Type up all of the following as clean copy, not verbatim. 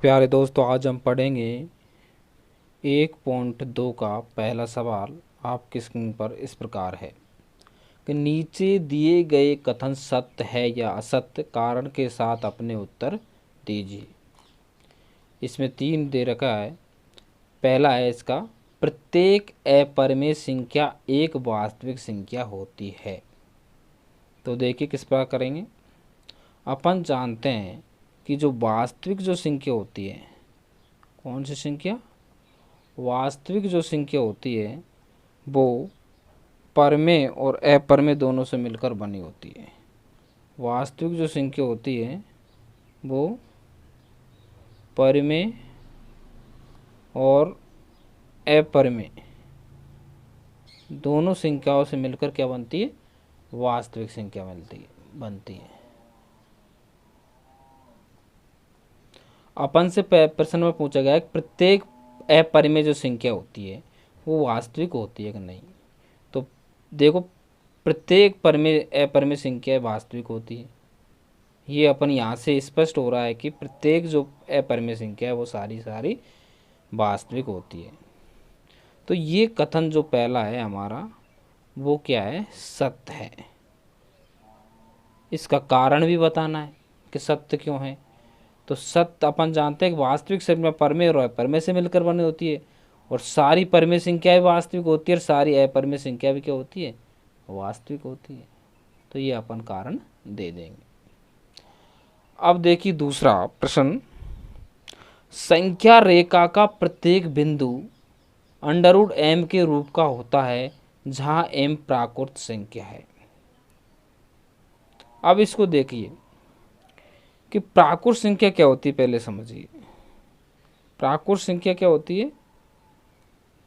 प्यारे दोस्तों, आज हम पढ़ेंगे 1.2 का पहला सवाल। आपकी स्क्रीन पर इस प्रकार है कि नीचे दिए गए कथन सत्य है या असत्य, कारण के साथ अपने उत्तर दीजिए। इसमें 3 दे रखा है। पहला है इसका, प्रत्येक अपरिमेय संख्या एक वास्तविक संख्या होती है। तो देखिए किस प्रकार करेंगे। अपन जानते हैं कि जो वास्तविक जो संख्या होती है, कौन सी संख्या, वास्तविक जो संख्या होती है वो परमेय और अपरमेय दोनों से मिलकर बनी होती है। वास्तविक जो संख्या होती है वो परमेय और अपरमेय दोनों संख्याओं से मिलकर क्या बनती है, वास्तविक संख्या बनती है। अपन से प्रश्न में पूछा गया कि प्रत्येक अपरिमेय जो संख्या होती है वो वास्तविक होती है कि नहीं। तो देखो, प्रत्येक अपरिमेय संख्या वास्तविक होती है। ये अपन यहाँ से स्पष्ट हो रहा है कि प्रत्येक जो अपरिमेय संख्या है वो सारी वास्तविक होती है। तो ये कथन जो पहला है हमारा वो क्या है, सत्य है। इसका कारण भी बताना है कि सत्य क्यों है। तो सत्य अपन जानते हैं कि वास्तविक संख्या परमेय और अपरमेय से मिलकर बनी होती है, और सारी परमेय संख्याएं वास्तविक होती है और सारी अपरमेय संख्या भी क्या होती है, वास्तविक होती है। तो ये अपन कारण दे देंगे। अब देखिए दूसरा प्रश्न, संख्या रेखा का प्रत्येक बिंदु √m के रूप का होता है जहां m प्राकृत संख्या है। अब इसको देखिए कि प्राकृत संख्या क्या होती है, पहले समझिए। प्राकृत संख्या क्या होती है,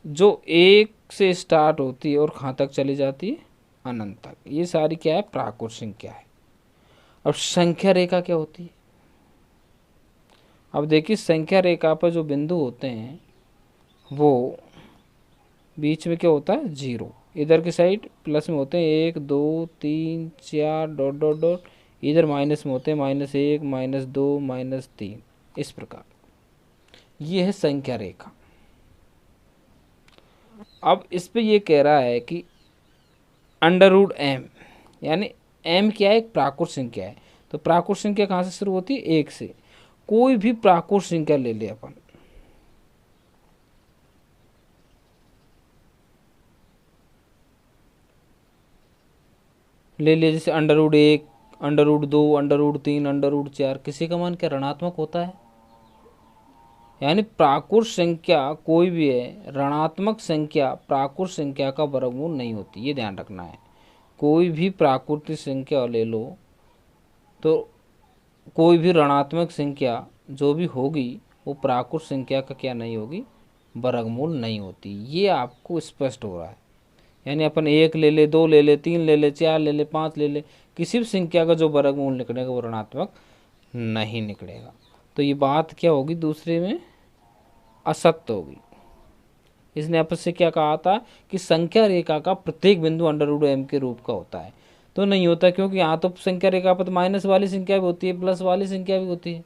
जो 1 से स्टार्ट होती है और कहाँ तक चली जाती है, अनंत तक। ये सारी क्या है, प्राकृत संख्या है। अब संख्या रेखा क्या होती है। अब देखिए संख्या रेखा पर जो बिंदु होते हैं वो बीच में क्या होता है, 0। इधर की साइड प्लस में होते हैं 1 2 3 4 डॉट डॉट डॉट, इधर माइनस में होते हैं -1 -2 -3, इस प्रकार। ये है संख्या रेखा। अब इस पे ये कह रहा है कि √m, यानी m क्या है, एक प्राकृत संख्या है। तो प्राकृत संख्या कहाँ से शुरू होती है, 1 से। कोई भी प्राकृत संख्या ले ले अपन, ले ले जैसे √1 √2 √3 √4, किसी का मान क्या ऋणात्मक होता है। यानी प्राकृत संख्या कोई भी है, ऋणात्मक संख्या प्राकृत संख्या का वर्गमूल नहीं होती, ये ध्यान रखना है। कोई भी प्राकृतिक संख्या ले लो तो कोई भी ऋणात्मक संख्या जो भी होगी वो प्राकृत संख्या का क्या नहीं होगी, वर्गमूल नहीं होती। ये आपको स्पष्ट हो रहा है। यानी अपन 1 ले ले, 2 ले ले, 3 ले ले, 4 ले ले, 5 ले ले, किसी भी संख्या का जो वर्गमूल निकलेगा वो ऋणात्मक नहीं निकलेगा। तो ये बात क्या होगी, दूसरे में असत्य होगी। इसने आपस से क्या कहा था कि संख्या रेखा का प्रत्येक बिंदु √m के रूप का होता है। तो नहीं होता, क्योंकि यहाँ तो संख्या रेखा पर तो माइनस वाली संख्या भी होती है, प्लस वाली संख्या भी होती है।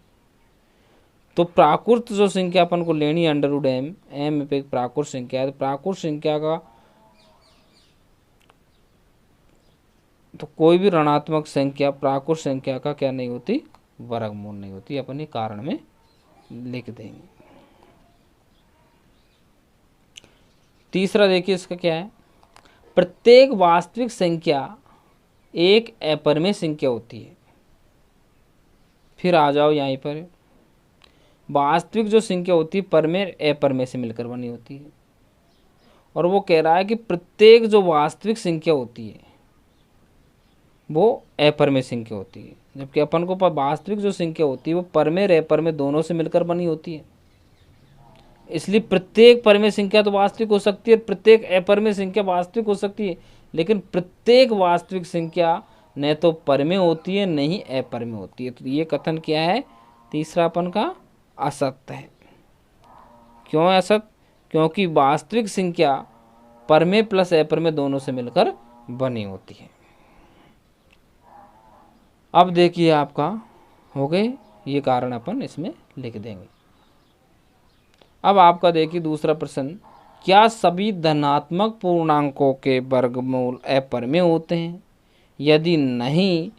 तो प्राकृत जो संख्या अपन को लेनी है √m, m पे प्राकृत संख्या है, तो प्राकृत संख्या का तो कोई भी ऋणात्मक संख्या प्राकृत संख्या का क्या नहीं होती, वर्गमूल नहीं होती। अपन ये कारण में लिख देंगे। तीसरा देखिए इसका क्या है, प्रत्येक वास्तविक संख्या एक अपरिमेय संख्या होती है। फिर आ जाओ यहीं पर, वास्तविक जो संख्या होती है परमेय अपरिमेय से मिलकर बनी होती है। और वो कह रहा है कि प्रत्येक जो वास्तविक संख्या होती है वो अपरिमेय संख्या होती है, जबकि अपन को वास्तविक जो संख्या होती है वो परमेय और अपरिमेय दोनों से मिलकर बनी होती है। इसलिए प्रत्येक परमेय संख्या तो वास्तविक हो सकती है, प्रत्येक अपरिमेय संख्या वास्तविक हो सकती है, लेकिन प्रत्येक वास्तविक संख्या न तो परमेय होती है न ही अपरिमेय होती है। तो ये कथन क्या है, तीसरा अपन का असत्य है। क्यों असत्य, क्योंकि वास्तविक संख्या परमेय प्लस अपरिमेय दोनों से मिलकर बनी होती है। अब देखिए आपका हो गए, ये कारण अपन इसमें लिख देंगे। अब आपका देखिए दूसरा प्रश्न, क्या सभी धनात्मक पूर्णांकों के वर्गमूल अपरिमेय होते हैं? यदि नहीं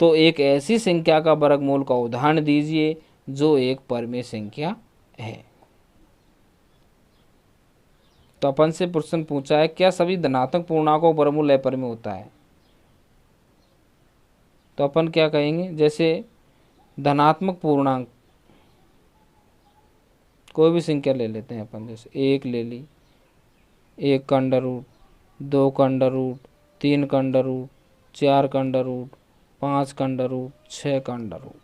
तो एक ऐसी संख्या का वर्गमूल का उदाहरण दीजिए जो एक परिमेय संख्या है। तो अपन से प्रश्न पूछा है, क्या सभी धनात्मक पूर्णांकों का वर्गमूल अपरिमेय होता है? तो अपन क्या कहेंगे, जैसे धनात्मक पूर्णांक कोई भी संख्या ले लेते हैं अपन, जैसे एक ले ली, 1 का अंडर रूट, 2 का अंडर रूट, 3 का अंडर रूट, 4 का अंडर रूट, 5 का अंडर रूट, 6 का अंडर रूट।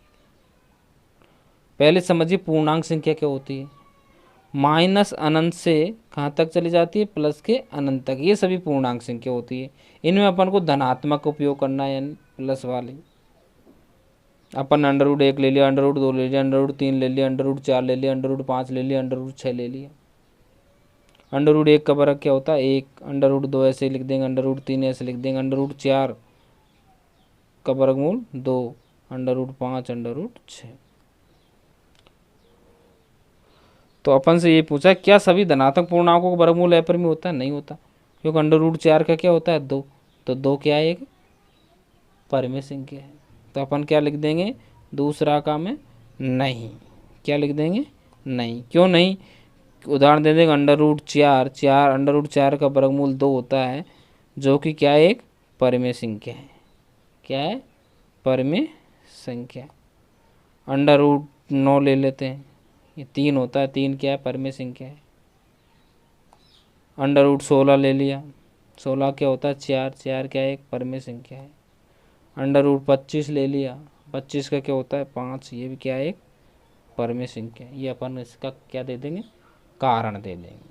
पहले समझिए पूर्णांक संख्या क्या होती है। माइनस अनंत से कहाँ तक चली जाती है? प्लस के अनंत तक। ये सभी पूर्णांक संख्या होती है। इनमें अपन को धनात्मक का उपयोग करना है, यानी प्लस वाली। अपन अंडर रूट 1 ले लिया, अंडर रूट 2 ले लिया, अंडर रूट 3 ले लिया, अंडर रूट 4 ले लिया, अंडर रूट 5 ले लिया, अंडर रूट 6 ले लिया। अंडर रूट 1 का वर्ग क्या होता है? 1। अंडर रूट 2 ऐसे लिख देंगे, अंडर रूट 3 ऐसे लिख देंगे, अंडर रूट 4 का वर्गमूल 2, अंडर रूट 5, अंडर रूट 6। तो अपन से ये पूछा, क्या सभी धनात्मक पूर्णांकों का वर्गमूल अपरिमेय होता है? नहीं होता, क्योंकि अंडर रूट 4 का क्या होता है? 2। तो 2 क्या है? एक परिमेय संख्या है। तो अपन क्या लिख देंगे दूसरा का में? नहीं। क्या लिख देंगे? नहीं। क्यों नहीं? उदाहरण दे देंगे, अंडर रूट 4, अंडर रूट 4 का वर्गमूल 2 होता है, जो कि क्या है? एक परिमेय संख्या है। क्या है? परिमेय संख्या। अंडर रूट 9 ले लेते हैं, ये 3 होता है, 3 क्या है? परिमेय संख्या है। अंडर रूट 16 ले लिया, 16 क्या होता है? 4, 4 क्या है? एक परिमेय संख्या है। अंडर रूट 25 ले लिया, 25 का क्या होता है? 5, ये भी क्या है? एक परिमेय संख्या है। ये अपन इसका क्या दे देंगे? कारण दे देंगे।